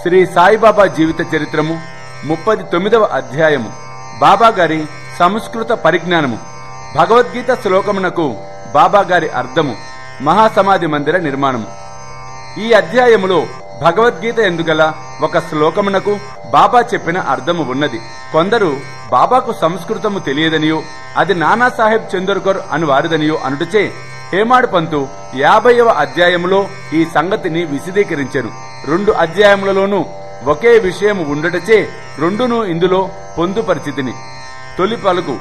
శ్రీ సాయిబాబా జీవిత చరిత్రము 39వ అధ్యాయము. బాబాగారి సంస్కృత పరిజ్ఞానము. భగవద్గీత శ్లోకమునకు బాబాగారి అర్థము. మహాసమాధి మందిర నిర్మాణము. ఈ అధ్యాయములో భగవద్గీత ఎందుగల ఒక శ్లోకమునకు బాబా చెప్పిన అర్థము ఉన్నది. కొందరు బాబాకు సంస్కృతము తెలియదనియో అది నానాసాహెబ్ చందోర్కర్ అను వారిదనియో అనుటచే హేమాడ్ పంతు 50వ అధ్యాయములో ఈ సంగతిని విశదీకరించెను. 2 అధ్యాయములలోనూ ఒకే విషయము ఉండటచే రెండును ఇందులో పొందుపరిచితిని. తొలి పలుకు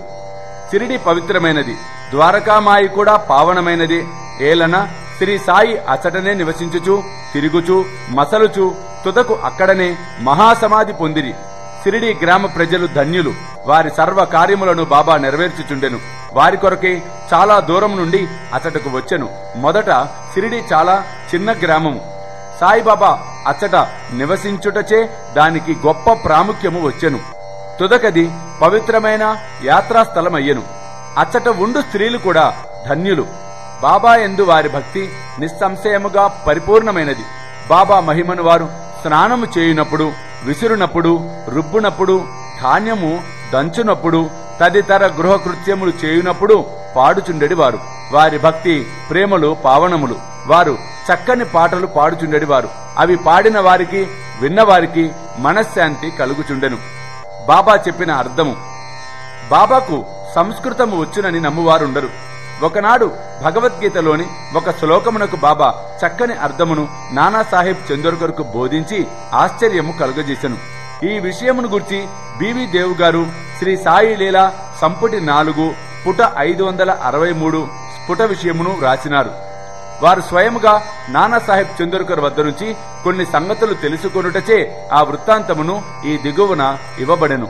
సిరిడి పవిత్రమైనది, ద్వారకామాయి కూడా పావనమైనది. ఏలన శ్రీ సాయి అచటనే నివసించుచు తిరుగుచు మసలుచు తుదకు అక్కడనే మహాసమాధి పొందిరి. సిరిడి గ్రామ ప్రజలు ధన్యులు. వారి సర్వ కార్యములను బాబా నెరవేర్చుచుండెను. వారి కొరకే చాలా దూరం నుండి అచటకు వచ్చెను. మొదట సిరిడి చాలా చిన్న గ్రామము. సాయిబాబా అచ్చట నివసించుటచే దానికి గొప్ప ప్రాముఖ్యము వచ్చెను. తుదకది పవిత్రమైన యాత్రాస్థలమయ్యెను. అచ్చట ఉండు స్త్రీలు కూడా ధన్యులు. బాబా యందు వారి భక్తి నిస్సంశయముగా పరిపూర్ణమైనది. బాబా మహిమను వారు స్నానము చేయునప్పుడు, విసురునప్పుడు, రుబ్బునప్పుడు, ధాన్యము దంచునప్పుడు, తదితర గృహకృత్యములు చేయునప్పుడు పాడుచుండెడి వారు. వారి భక్తి ప్రేమలు పావనములు. వారు చక్కని పాటలు పాడుచుండెడి వారు. అవి పాడిన వారికి విన్నవారికి మనశ్శాంతి కలుగుచుండెను. బాబా చెప్పిన అర్థము. బాబాకు సంస్కృతము వచ్చునని నమ్మువారుండరు. ఒకనాడు భగవద్గీతలోని ఒక శ్లోకమునకు బాబా చక్కని అర్థమును నానాసాహెబ్ చందోర్కర్కు బోధించి ఆశ్చర్యము కలుగజేసెను. ఈ విషయమును గురించి బివి దేవ్ గారు శ్రీ సాయి లీలా సంపుటి 4 పుట 563 స్ఫుట విషయమును రాసినారు. వారు స్వయముగా నానాసాహెబ్ చందోర్కర్ వద్ద నుంచి కొన్ని సంగతులు తెలుసుకొనుటచే ఆ వృత్తాంతమును ఈ దిగువన ఇవ్వబడెను.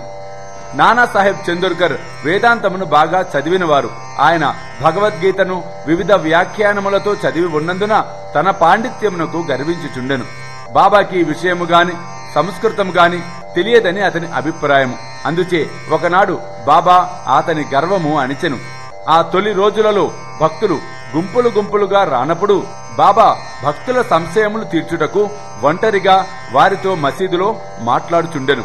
నానాసాహెబ్ చందోర్కర్ వేదాంతమును బాగా చదివినవారు. ఆయన భగవద్గీతను వివిధ వ్యాఖ్యానములతో చదివి ఉన్నందున తన పాండిత్యమునకు గర్వించుచుండెను. బాబాకి ఈ విషయము గాని సంస్కృతం గాని తెలియదని అతని అభిప్రాయము. అందుచే ఒకనాడు బాబా అతని గర్వము అణిచెను. ఆ తొలి రోజులలో భక్తులు గుంపులు గుంపులుగా రానప్పుడు బాబా భక్తుల సంశయములు తీర్చుటకు ఒంటరిగా వారితో మసీదులో మాట్లాడుచుండెను.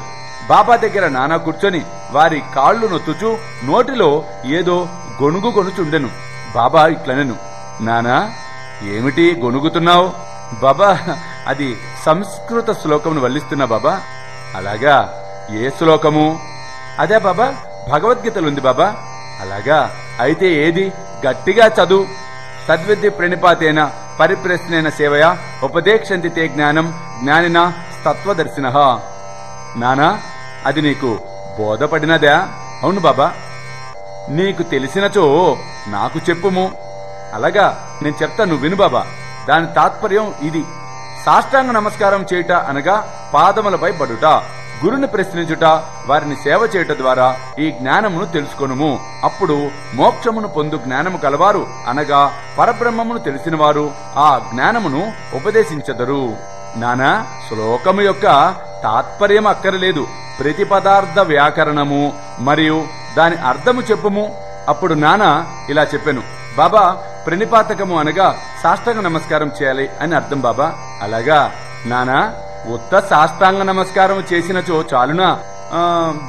బాబా దగ్గర నానా కూర్చొని వారి కాళ్లు నొత్తుచూ నోటిలో ఏదో గొణుగు కొనుచుండెను. బాబా ఇట్లనెను, నానా ఏమిటి గొణుగుతున్నావు? బాబా, అది సంస్కృత శ్లోకమును వల్లిస్తున్నా బాబా. అలాగా, ఏ శ్లోకము? అదే బాబా, భగవద్గీతలుంది బాబా. అలాగా, అయితే ఏది? గట్టిగా చదువు. తద్విద్య ప్రణిపాతేన పరిప్రశ్నేన సేవయా ఉపదేక్షంతి తే జ్ఞానం జ్ఞానిన తత్వదర్శినః. నానా, అది నీకు బోధపడినదా? అవును బాబా. నీకు తెలిసినచో నాకు చెప్పుము. అలాగా, నేను చెప్తా, నువ్వు విను బాబా. దాని తాత్పర్యం ఇది. సాష్టాంగ నమస్కారం చేయుట అనగా పాదములపై పడుట, గురుని ప్రశ్నించుట, వారిని సేవ చేయుట ద్వారా ఈ జ్ఞానమును తెలుసుకొనుము. అప్పుడు మోక్షమును పొందు జ్ఞానము కలవారు అనగా పరబ్రహ్మమును తెలిసినవారు ఆ జ్ఞానమును ఉపదేశించెదరు. నానా, శ్లోకము యొక్క తాత్పర్యం అక్కరలేదు, ప్రతిపదార్థ వ్యాకరణము మరియు దాని అర్థము చెప్పుము. అప్పుడు నానా ఇలా చెప్పాను, బాబా, ప్రణిపాతకము అనగా సాష్టాంగ నమస్కారం చేయాలి అని అర్థం బాబా. అలాగా నానా, ఉత్త సాష్టాంగ నమస్కారం చేసినచో చాలునా?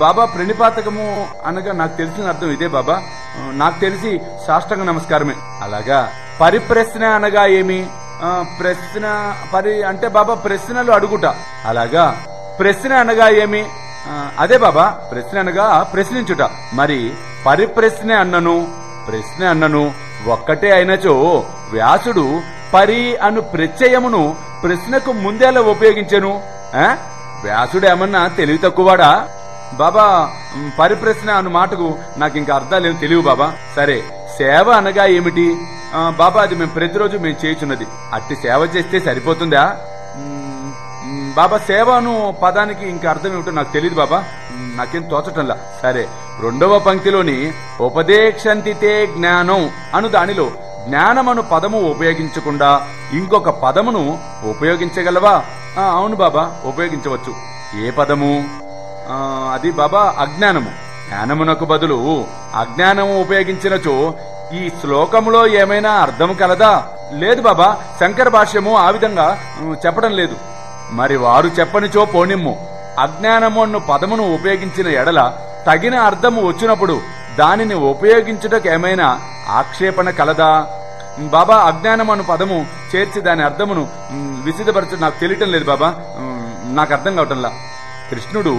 బాబా, ప్రణిపాతకము అనగా నాకు తెలిసిన అర్థం ఇదే బాబా. నాకు తెలిసి సాష్టాంగ నమస్కారమే. అలాగా, పరిప్రశ్న అనగా ఏమి? ప్రశ్న అంటే బాబా ప్రశ్నలు అడుగుట. అలాగా, ప్రశ్న అనగా ఏమి? అదే బాబా, ప్రశ్న అనగా ప్రశ్నించుట. మరి పరిప్రశ్న అన్నను ప్రశ్న అన్నను ఒక్కటే అయినచో వ్యాసుడు పరి అను ప్రత్యయమును ప్రశ్నకు ముందేలా ఉపయోగించెను? వ్యాసుడు ఏమన్నా తెలివి తక్కువవాడా? బాబా, పరిప్రశ్న అను మాటకు నాకు ఇంకా అర్థాలేం తెలియవు బాబా. సరే, సేవ అనగా ఏమిటి? బాబా, అది మేము ప్రతిరోజు మేము చేయుచున్నది. అట్టి సేవ చేస్తే సరిపోతుందా? బాబా, సేవను పదానికి ఇంకా అర్థం ఏమిటో నాకు తెలియదు బాబా, నాకేం తోచటంలా. సరే, 2వ పంక్తిలోని ఉపదేక్షంతితే జ్ఞానం అను దానిలో జ్ఞానమను పదము ఉపయోగించకుండా ఇంకొక పదమును ఉపయోగించగలవా? అవును బాబా, ఉపయోగించవచ్చు. ఏ పదము? అది బాబా అజ్ఞానము. జ్ఞానమునకు బదులు అజ్ఞానము ఉపయోగించినచో ఈ శ్లోకములో ఏమైనా అర్థము కలదా? లేదు బాబా, శంకర భాష్యము ఆ విధంగా చెప్పడం లేదు. మరి వారు చెప్పనిచో పోనిమ్ము. అజ్ఞానము అను పదమును ఉపయోగించిన ఎడల తగిన అర్థము వచ్చినప్పుడు దానిని ఉపయోగించుటకు ఏమైనా ఆక్షేపణ కలదా? బాబా, అజ్ఞానం అను పదము చేర్చి దాని అర్థమును విశదపరచు నాకు తెలియటం లేదు బాబా, నాకు అర్థం కావటంలా. కృష్ణుడు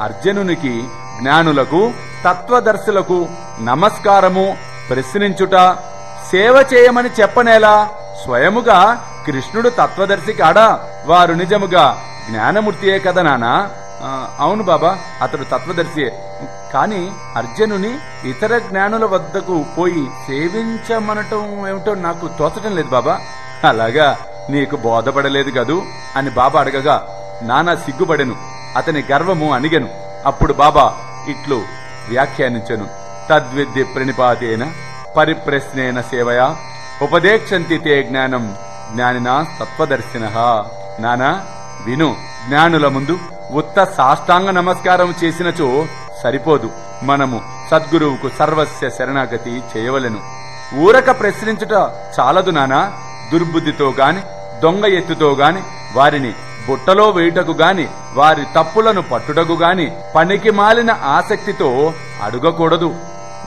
అర్జునునికి జ్ఞానులకు తత్వదర్శులకు నమస్కారము, ప్రశ్నించుట, సేవ చేయమని చెప్పనేలా? స్వయముగా కృష్ణుడు తత్వదర్శి కాడా? వారు నిజముగా జ్ఞానమూర్తియే కదా నానా? అవును బాబా, అతడు తత్వదర్శియే. కాని అర్జునుని ఇతర జ్ఞానుల వద్దకు పోయి సేవించమనటం ఏమిటో నాకు తోచటం లేదు బాబా. అలాగా, నీకు బోధపడలేదు కదూ అని బాబా అడగగా నానా సిగ్గుపడెను. అతని గర్వము అణిగెను. అప్పుడు బాబా ఇట్లు వ్యాఖ్యానించెను. తద్విద్య ప్రణిపాతేన పరిప్రశ్నేన సేవయా ఉపదేక్షంతి తే జ్ఞానం జ్ఞానినా తత్వదర్శినః. నానా విను, జ్ఞానుల ముందు ఉత్త సాష్టాంగ నమస్కారం చేసినచో సరిపోదు. మనము సద్గురువుకు సర్వస్య శరణాగతి చేయవలెను. ఊరక ప్రశ్నించుట చాలదు నానా. దుర్బుద్ధితో గాని దొంగ ఎత్తుతో గాని వారిని బుట్టలో వేయుటకు గాని వారి తప్పులను పట్టుటకు గాని పనికి మాలిన ఆసక్తితో అడుగకూడదు.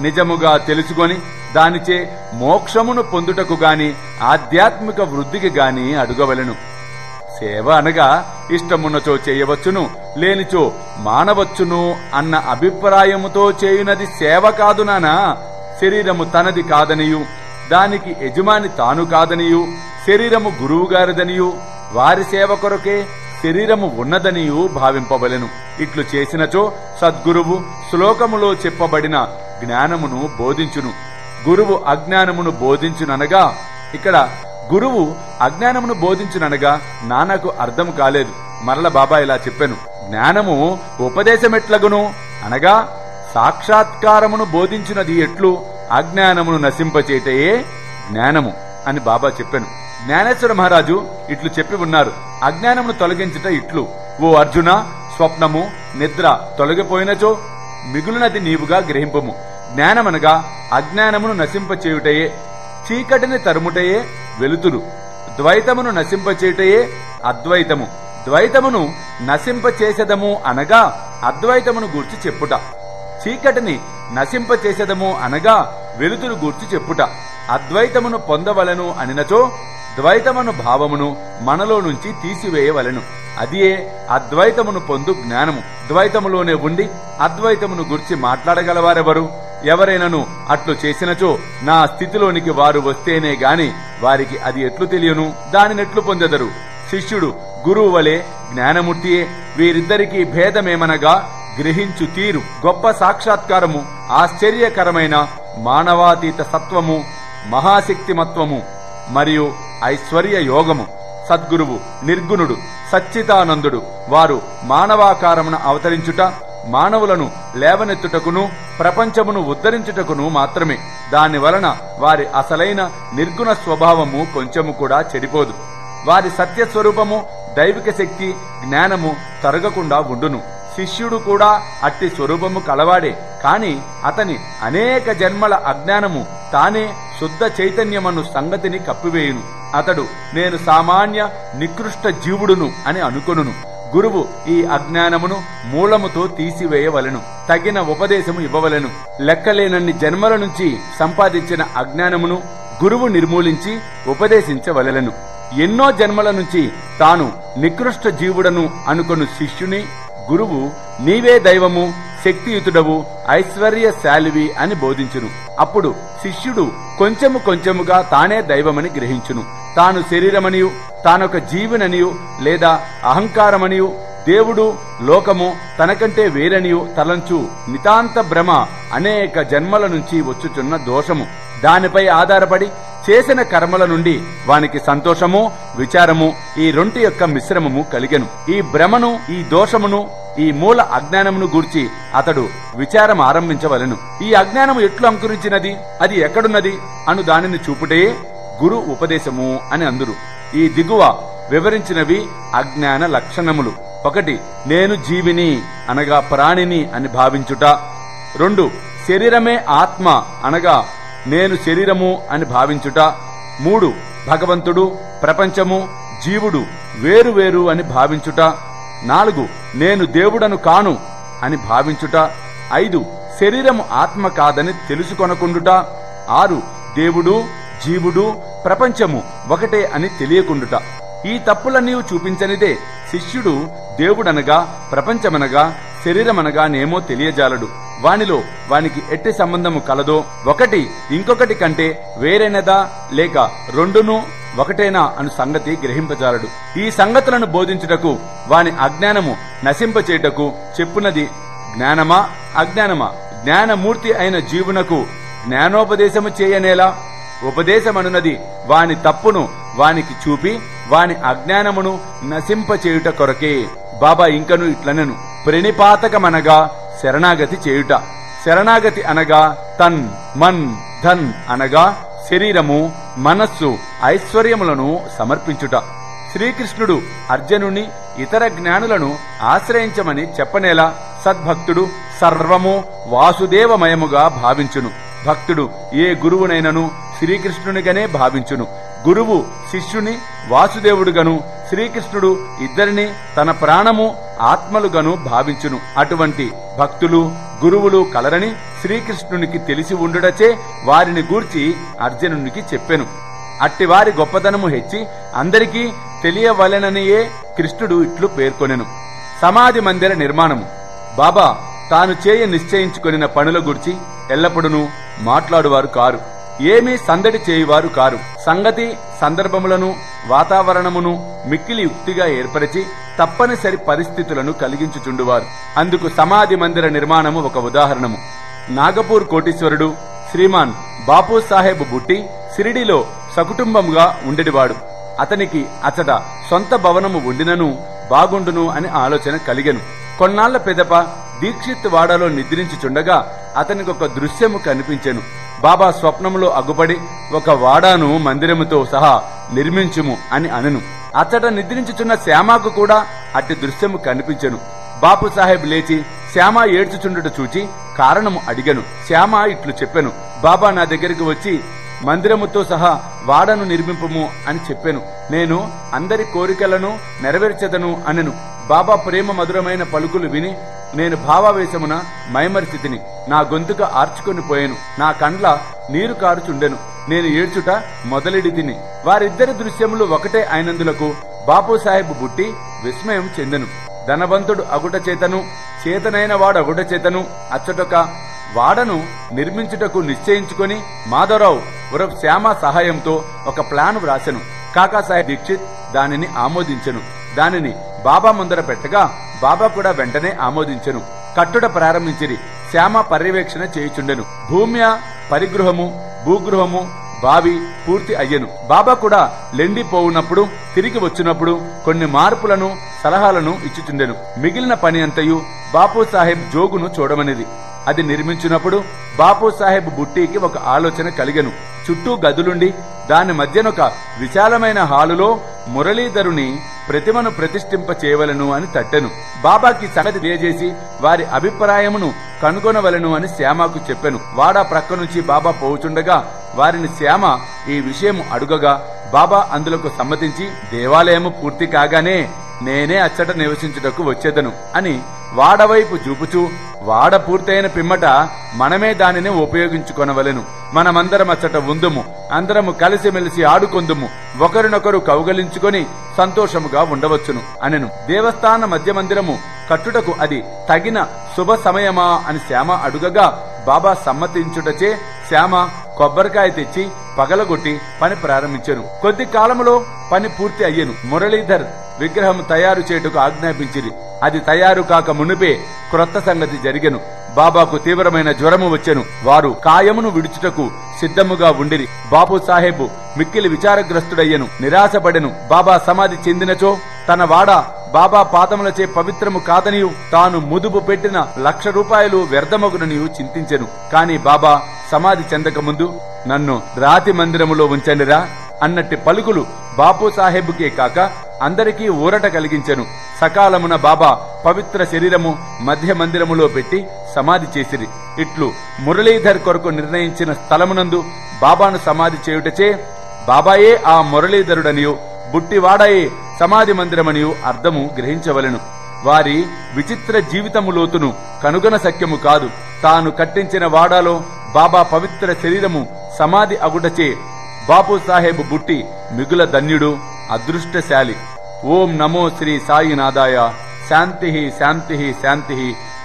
నిజముగా తెలుసుకొని దానిచే మోక్షమును పొందుటకు గాని ఆధ్యాత్మిక వృద్ధికి గాని అడుగవలెను. సేవ అనగా ఇష్టమున్నచో చేయవచ్చును, లేనిచో మానవచ్చును అన్న అభిప్రాయముతో చేయునది సేవ కాదు నానా. శరీరము తనది కాదనియు, దానికి యజమాని తాను కాదనియు, శరీరము గురువుగారిదనియు, వారి సేవ కొరకే శరీరము ఉన్నదనియు భావింపవలెను. ఇట్లు చేసినచో సద్గురువు శ్లోకములో చెప్పబడిన జ్ఞానమును బోధించును. గురువు అజ్ఞానమును బోధించుననగా, ఇక్కడ గురువు అజ్ఞానమును బోధించుననగా నాన్నకు అర్థం కాలేదు. మరల బాబా ఇలా చెప్పాను. జ్ఞానము ఉపదేశమెట్లగును అనగా సాక్షాత్కారమును బోధించినది ఎట్లు? అజ్ఞానమును నశింపచేయటయే జ్ఞానము అని బాబా చెప్పాను. జ్ఞానేశ్వర మహారాజు ఇట్లు చెప్పి ఉన్నారు. అజ్ఞానమును తొలగించుట ఇట్లు: ఓ అర్జున, స్వప్నము నిద్ర తొలగిపోయినచో మిగులునది నీవుగా గ్రహింపము. జ్ఞానమనగా అజ్ఞానమును నశింపచేయుటయే, చీకటిని తరుముటయే వెలుతురు. ద్వైతమును నశింపచేయుటయే అద్వైతము. ద్వైతమును నశింపచేసెదము అనగా అద్వైతమును గూర్చి చెప్పుట. చీకటిని నశింపచేసెదము అనగా వెలుతురు గూర్చి చెప్పుట. అద్వైతమును పొందవలను అనినచో ద్వైతమును భావమును మనలో నుంచి తీసివేయవలెను. అదియే అద్వైతమును పొందు జ్ఞానము. ద్వైతములోనే ఉండి అద్వైతమును గురించి మాట్లాడగలవారెవరు? ఎవరైనను అట్లు చేసినచో నా స్థితిలోనికి వారు వస్తేనే గాని వారికి అది ఎట్లు తెలియను? దానినెట్లు పొందెదరు? శిష్యుడు గురువు వలె జ్ఞానమూర్తియే. వీరిద్దరికీ భేదమేమనగా గ్రహించు తీరు. గొప్ప సాక్షాత్కారము, ఆశ్చర్యకరమైన మానవాతీత సత్వము, మహాశక్తిమత్వము మరియు ఐశ్వర్య యోగము. సద్గురువు నిర్గుణుడు, సచ్చిదానందుడు. వారు మానవాకారమున అవతరించుట, మానవులను లేవనెత్తుటకును ప్రపంచమును ఉద్ధరించుటకును మాత్రమే. దాని వలన వారి అసలైన నిర్గుణ స్వభావము కొంచెము కూడా చెడిపోదు. వారి సత్యస్వరూపము, దైవిక శక్తి, జ్ఞానము తరగకుండా ఉండును. శిష్యుడు కూడా అట్టి స్వరూపము కలవాడే. కాని అతని అనేక జన్మల అజ్ఞానము తానే శుద్ధ చైతన్యమను సంగతిని కప్పివేయును. అతడు నేను సామాన్య నికృష్ట జీవుడును అని అనుకొనును. గురువు ఈ అజ్ఞానమును మూలముతో తీసివేయవలెను. తగిన ఉపదేశము ఇవ్వవలెను. లెక్కలేనన్ని జన్మల నుంచి సంపాదించిన అజ్ఞానమును గురువు నిర్మూలించి ఉపదేశించవలెను. ఎన్నో జన్మల నుంచి తాను నికృష్ట జీవుడను అనుకొను శిష్యుని గురువు నీవే దైవము, శక్తియుతుడవు, ఐశ్వర్యశాలివి అని బోధించును. అప్పుడు శిష్యుడు కొంచెము కొంచెముగా తానే దైవమని గ్రహించును. తాను శరీరమనియు, తానొక జీవిననియు లేదా అహంకారమనియు, దేవుడు, లోకము తనకంటే వేరనియు తలంచు నితాంత భ్రమ అనేక జన్మల నుంచి వచ్చుచున్న దోషము. దానిపై ఆధారపడి చేసిన కర్మల నుండి వానికి సంతోషము, విచారము, ఈ రెంటి యొక్క మిశ్రమము కలిగెను. ఈ భ్రమను, ఈ దోషమును, ఈ మూల అజ్ఞానమును గూర్చి అతడు విచారం ఆరంభించవలెను. ఈ అజ్ఞానము ఎట్లు అంకురించినది, అది ఎక్కడున్నది అను దానిని చూపుటే గురు ఉపదేశము అని అందురు. ఈ దిగువ వివరించినవి అజ్ఞాన లక్షణములు. 1. నేను జీవిని అనగా ప్రాణిని అని భావించుట. 2. శరీరమే ఆత్మ అనగా నేను శరీరము అని భావించుట. 3. భగవంతుడు, ప్రపంచము, జీవుడు వేరు వేరు అని భావించుట. 4 నేను దేవుడను కాను అని భావించుట. 5 శరీరము ఆత్మ కాదని తెలుసుకొనకుండుట. 6 దేవుడు జీవుడు ప్రపంచము ఒకటే అని తెలియకుండుట. ఈ తప్పులన్నీ చూపించనిదే శిష్యుడు దేవుడనగా ప్రపంచమనగా శరీరమనగా నేమో తెలియజాలడు. వానిలో వానికి ఎట్టి సంబంధము కలదో, ఒకటి ఇంకొకటి కంటే వేరైనదా లేక రెండును ఒకటేనా అను సంగతి గ్రహింపజాలడు. ఈ సంగతులను బోధించుటకు వాని అజ్ఞానము నశింపచేయుటకు చెప్పునది జ్ఞానమా అజ్ఞానమా? జ్ఞానమూర్తి అయిన జీవునకు జ్ఞానోపదేశము చేయనేలా? ఉపదేశమనున్నది వాని తప్పును వానికి చూపి వాని అజ్ఞానమును నశింపచేయుట కొరకే. బాబా ఇంకను ఇట్లనెను, ప్రణిపాతకమనగా శరణాగతి చేయుట. శరణాగతి అనగా తన్ మన్ ధన్ అనగా శరీరము మనస్సు ఐశ్వర్యములను సమర్పించుట. శ్రీకృష్ణుడు అర్జునుని ఇతర జ్ఞానులను ఆశ్రయించమని చెప్పనేలా? సద్భక్తుడు సర్వము వాసుదేవమయముగా భావించును. భక్తుడు ఏ గురువునైనను శ్రీకృష్ణునిగానే భావించును. గురువు శిష్యుని వాసుదేవుడుగను, శ్రీకృష్ణుడు ఇద్దరిని తన ప్రాణము ఆత్మలుగాను భావించును. అటువంటి భక్తులు గురువులు కలరని శ్రీకృష్ణునికి తెలిసి ఉండుటచే వారిని గూర్చి అర్జునునికి చెప్పెను. అట్టివారి గొప్పతనము హెచ్చి అందరికీ తెలియవలెననియే కృష్ణుడు ఇట్లు పేర్కొనెను. సమాధి మందిర నిర్మాణము. బాబా తాను చేయ నిశ్చయించుకొనిన పనుల గురించి ఎల్లప్పుడూ మాట్లాడువారు కారు, ఏమీ సందడి చేయువారు కారు. సంగతి సందర్భములను వాతావరణమును మిక్కిలి యుక్తిగా ఏర్పరిచి తప్పనిసరి పరిస్థితులను కలిగించుచుండువారు. అందుకు సమాధి మందిర నిర్మాణము ఒక ఉదాహరణము. నాగపూర్ కోటీశ్వరుడు శ్రీమాన్ బాపు సాహెబ్ బుట్టి షిరిడీలో సకుటుంబంగా ఉండేవాడు. అతనికి అచట సొంత భవనము ఉండినను బాగుండును అని ఆలోచన కలిగెను. కొన్నాళ్ల పెదప దీక్షిత్ వాడాలో నిద్రించుచుండగా అతనికి ఒక దృశ్యము కనిపించెను. బాబా స్వప్నములో అగుపడి ఒక వాడాను మందిరముతో సహా నిర్మించుము అని అనెను. అచ్చట నిద్రించుచున్న శ్యామకు కూడా అట్టి దృశ్యము కనిపించెను. బాపు సాహెబ్ లేచి శ్యామ ఏడ్చుచుండుట చూచి కారణము అడిగెను. శ్యామ ఇట్లు చెప్పెను, బాబా నా దగ్గరికి వచ్చి మందిరముతో సహా వాడను నిర్మింపుము అని చెప్పెను. నేను అందరి కోరికలను నెరవేర్చెదను అనెను. బాబా ప్రేమ మధురమైన పలుకులు విని నేను భావావేశమున మైమరిచితిని. నా గొంతుక ఆర్చుకొని పోయెను. నా కండ్ల నీరు కారుచుండెను. నేను ఏడ్చుట మొదలెడి తిని. వారిద్దరి దృశ్యములు ఒకటే అయినందులకు బాపు సాహెబ్ బుట్టి విస్మయం చెందెను. ధనవంతుడు అగుట చేతను చేతనైన వాడు అగుట చేతను అచ్చటొక వాడను నిర్మించుటకు నిశ్చయించుకొని మాధవరావు ఉరఫ్ శ్యామ సహాయంతో ఒక ప్లాన్ వ్రాసెను. కాకాసాహెబ్ దీక్షిత్ దానిని ఆమోదించెను. దానిని బాబా ముందర పెట్టగా బాబా కూడా వెంటనే ఆమోదించెను. కట్టుడ ప్రారంభించిరి. శ్యామ పర్యవేక్షణ చేయుచుండెను. భూమ్య పరిగృహము భూగృహము బావి పూర్తి అయ్యెను. బాబా కూడా లెండిపోవునప్పుడు తిరిగి వచ్చినప్పుడు కొన్ని మార్పులను సలహాలను ఇచ్చుచుండెను. మిగిలిన పని అంతయు బాపు సాహెబ్ జోగును చూడమనిది. అది నిర్మించినప్పుడు బాపు సాహెబ్ బుట్టీకి ఒక ఆలోచన కలిగెను. చుట్టూ గదులుండి దాని మధ్యనొక విశాలమైన హాలులో మురళీధరుని ప్రతిమను ప్రతిష్ఠింప చేయవలను అని తట్టెను. బాబాకి సంగతి తెలియజేసి వారి అభిప్రాయమును కనుగొనవలను అని శ్యామకు చెప్పెను. వాడా ప్రక్క నుంచి బాబా పోవుచుండగా వారిని శ్యామ ఈ విషయము అడుగగా బాబా అందులకు సమ్మతించి దేవాలయము పూర్తి కాగానే నేనే అచ్చట నివసించుటకు వచ్చేదను అని వాడవైపు చూపుచూ వాడ పూర్తయిన పిమ్మట మనమే దానిని ఉపయోగించుకొనవలెను. మనమందరం అచ్చట ఉందుము, అందరము కలిసిమెలిసి ఆడుకొందుము, ఒకరినొకరు కౌగలించుకొని సంతోషముగా ఉండవచ్చును అనెను. దేవస్థాన మధ్య మందిరము కట్టుటకు అది తగిన శుభ సమయమా అని శ్యామ అడుగగా బాబా సమ్మతించుటచే శ్యామ కొబ్బరికాయ తెచ్చి పగలగొట్టి పని ప్రారంభించెను. కొద్ది కాలములో పని పూర్తి అయ్యెను. మురళీధర్ విగ్రహం తయారు చేయుటకు ఆజ్ఞాపించిరి. అది తయారు కాక మునిపే క్రొత్త సంగతి జరిగెను. బాబాకు తీవ్రమైన జ్వరము వచ్చెను. వారు కాయమును విడుచుటకు సిద్ధముగా ఉండిరి. బాపు సాహెబ్ మిక్కిలి విచారగ్రస్తుడయ్యెను, నిరాశపడెను. బాబా సమాధి చెందినచో తన వాడ బాబా పాదములచే పవిత్రము కాదనియు తాను ముదుపు పెట్టిన 1,00,000 రూపాయలు వ్యర్థమగుననియు చింతించెను. కాని బాబా సమాధి చెందక ముందు నన్ను రాతి మందిరములో ఉంచండిరా అన్నట్టి పలుకులు బాపు సాహెబ్కే కాక అందరికీ ఊరట కలిగించెను. సకాలమున బాబా పవిత్ర శరీరము మధ్య మందిరములో పెట్టి సమాధి చేసిరి. ఇట్లు మురళీధర్ కొరకు నిర్ణయించిన స్థలమునందు బాబాను సమాధి చేయుటచే బాబాయే ఆ మురళీధరుడనియు బుట్టివాడాయే సమాధి మందిరమనియు అర్థము గ్రహించవలెను. వారి విచిత్ర జీవితము లోతును కనుగొన సఖ్యము కాదు. తాను కట్టించిన వాడాలో బాబా పవిత్ర శరీరము సమాధి అగుటచే బాపు సాహెబ్ బుట్టి మిగుల ధన్యుడు, అదృష్టశాలి. ఓం నమో శ్రీ సాయినాథాయ. శాంతి శాంతి శాంతి.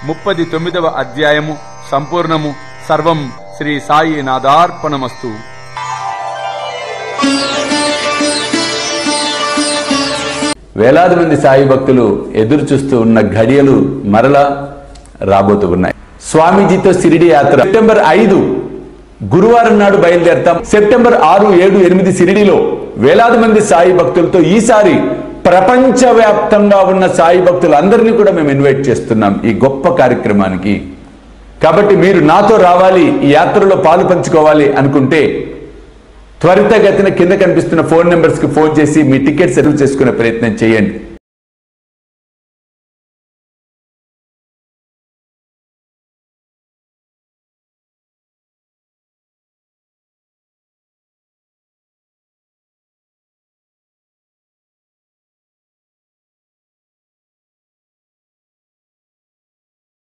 39వ అధ్యాయము సంపూర్ణము. సర్వం శ్రీ సాయినాథార్పణమస్తు. వేలాది మంది సాయి భక్తులు ఎదురు చూస్తూ ఉన్న ఘడియలు మరలా రాబోతూ ఉన్నాయి. స్వామీజీతో షిరిడి యాత్ర సెప్టెంబర్ 5 గురువారం నాడు బయలుదేరతాం. సెప్టెంబర్ 6, 7, 8 షిరిడిలో వేలాది మంది సాయి భక్తులతో ఈసారి ప్రపంచవ్యాప్తంగా ఉన్న సాయి భక్తులందరినీ కూడా మేము ఇన్వైట్ చేస్తున్నాం ఈ గొప్ప కార్యక్రమానికి. కాబట్టి మీరు నాతో రావాలి, ఈ యాత్రలో పాలు పంచుకోవాలి అనుకుంటే త్వరితగతిన కింద కనిపిస్తున్న ఫోన్ నెంబర్స్ కి ఫోన్ చేసి మీ టికెట్స్ రిజర్వ్ చేసుకునే ప్రయత్నం చేయండి.